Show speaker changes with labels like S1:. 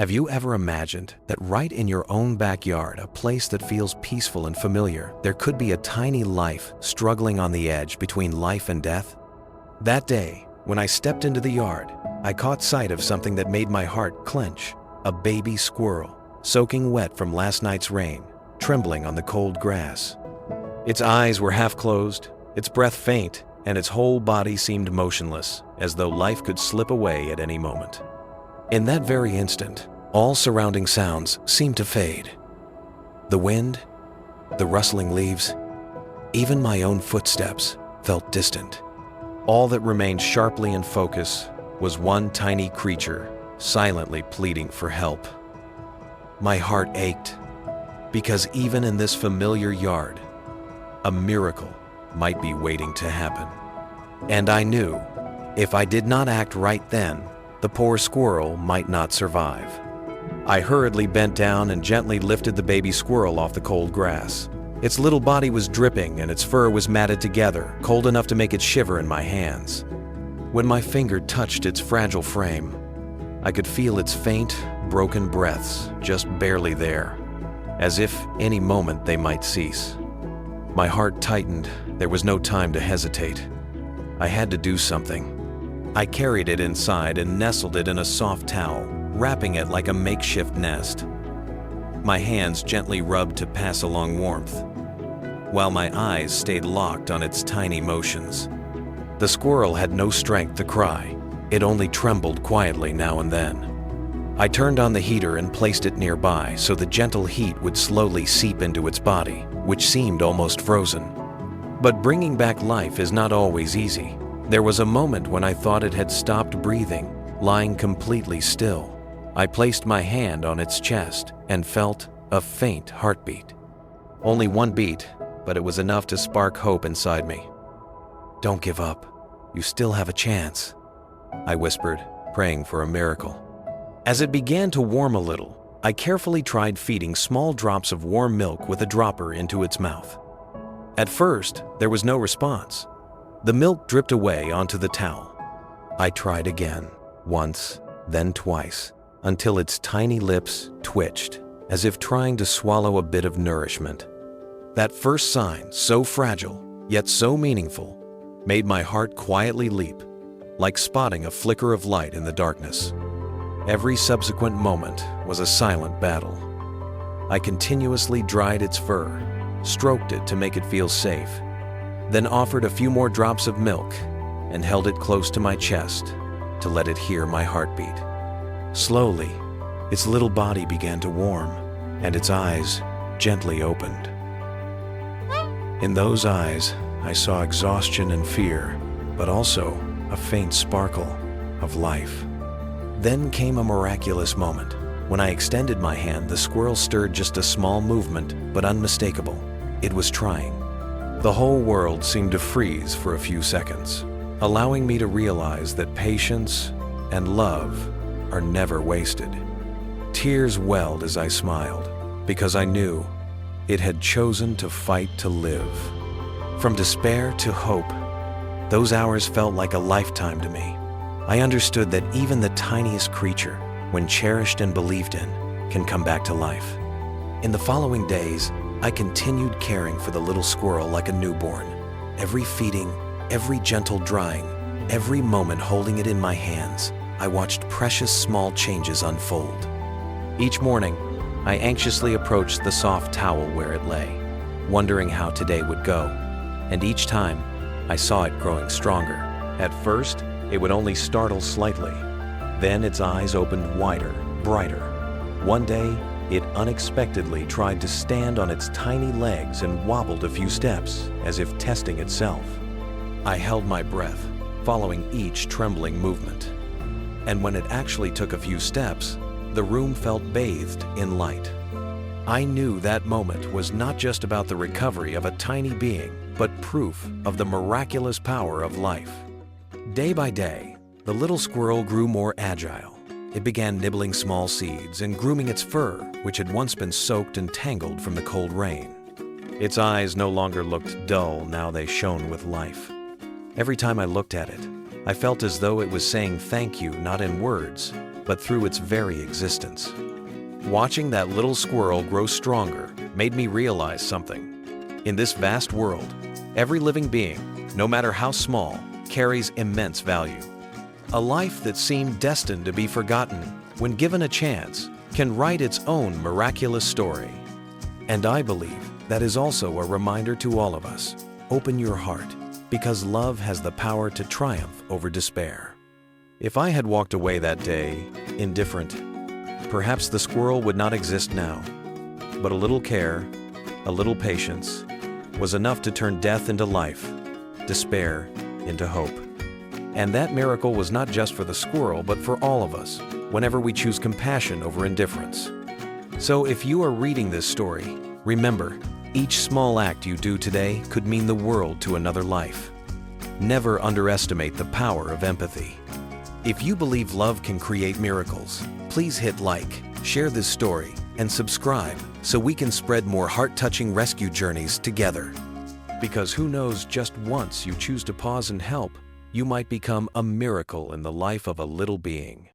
S1: Have you ever imagined that right in your own backyard, a place that feels peaceful and familiar, there could be a tiny life struggling on the edge between life and death? That day, when I stepped into the yard, I caught sight of something that made my heart clench. A baby squirrel, soaking wet from last night's rain, trembling on the cold grass. Its eyes were half closed, its breath faint, and its whole body seemed motionless, as though life could slip away at any moment. In that very instant, all surrounding sounds seemed to fade. The wind, the rustling leaves, even my own footsteps felt distant. All that remained sharply in focus was one tiny creature silently pleading for help. My heart ached, because even in this familiar yard, a miracle might be waiting to happen. And I knew, if I did not act right then, the poor squirrel might not survive. I hurriedly bent down and gently lifted the baby squirrel off the cold grass. Its little body was dripping and its fur was matted together, cold enough to make it shiver in my hands. When my finger touched its fragile frame, I could feel its faint, broken breaths just barely there, as if any moment they might cease. My heart tightened. There was no time to hesitate. I had to do something. I carried it inside and nestled it in a soft towel, wrapping it like a makeshift nest. My hands gently rubbed to pass along warmth, while my eyes stayed locked on its tiny motions. The squirrel had no strength to cry. It only trembled quietly now and then. I turned on the heater and placed it nearby so the gentle heat would slowly seep into its body, which seemed almost frozen. But bringing back life is not always easy. There was a moment when I thought it had stopped breathing, lying completely still. I placed my hand on its chest and felt a faint heartbeat. Only one beat, but it was enough to spark hope inside me. "Don't give up. You still have a chance," I whispered, praying for a miracle. As it began to warm a little, I carefully tried feeding small drops of warm milk with a dropper into its mouth. At first, there was no response. The milk dripped away onto the towel. I tried again, once, then twice, until its tiny lips twitched, as if trying to swallow a bit of nourishment. That first sign, so fragile, yet so meaningful, made my heart quietly leap, like spotting a flicker of light in the darkness. Every subsequent moment was a silent battle. I continuously dried its fur, stroked it to make it feel safe, then offered a few more drops of milk and held it close to my chest to let it hear my heartbeat. Slowly, its little body began to warm and its eyes gently opened. In those eyes, I saw exhaustion and fear, but also a faint sparkle of life. Then came a miraculous moment. When I extended my hand, the squirrel stirred just a small movement, but unmistakable. It was trying. The whole world seemed to freeze for a few seconds, allowing me to realize that patience and love are never wasted. Tears welled as I smiled, because I knew it had chosen to fight to live. From despair to hope, those hours felt like a lifetime to me. I understood that even the tiniest creature, when cherished and believed in, can come back to life. In the following days, I continued caring for the little squirrel like a newborn. Every feeding, every gentle drying, every moment holding it in my hands, I watched precious small changes unfold. Each morning, I anxiously approached the soft towel where it lay, wondering how today would go. And each time, I saw it growing stronger. At first, it would only startle slightly. Then its eyes opened wider, brighter. One day, it unexpectedly tried to stand on its tiny legs and wobbled a few steps, as if testing itself. I held my breath, following each trembling movement. And when it actually took a few steps, the room felt bathed in light. I knew that moment was not just about the recovery of a tiny being, but proof of the miraculous power of life. Day by day, the little squirrel grew more agile. It began nibbling small seeds and grooming its fur, which had once been soaked and tangled from the cold rain. Its eyes no longer looked dull, now they shone with life. Every time I looked at it, I felt as though it was saying thank you not in words, but through its very existence. Watching that little squirrel grow stronger made me realize something. In this vast world, every living being, no matter how small, carries immense value. A life that seemed destined to be forgotten, when given a chance, can write its own miraculous story. And I believe that is also a reminder to all of us. Open your heart, because love has the power to triumph over despair. If I had walked away that day, indifferent, perhaps the squirrel would not exist now. But a little care, a little patience, was enough to turn death into life, despair into hope. And that miracle was not just for the squirrel, but for all of us, whenever we choose compassion over indifference. So if you are reading this story, remember, each small act you do today could mean the world to another life. Never underestimate the power of empathy. If you believe love can create miracles, please hit like, share this story, and subscribe so we can spread more heart-touching rescue journeys together. Because who knows, just once you choose to pause and help, you might become a miracle in the life of a little being.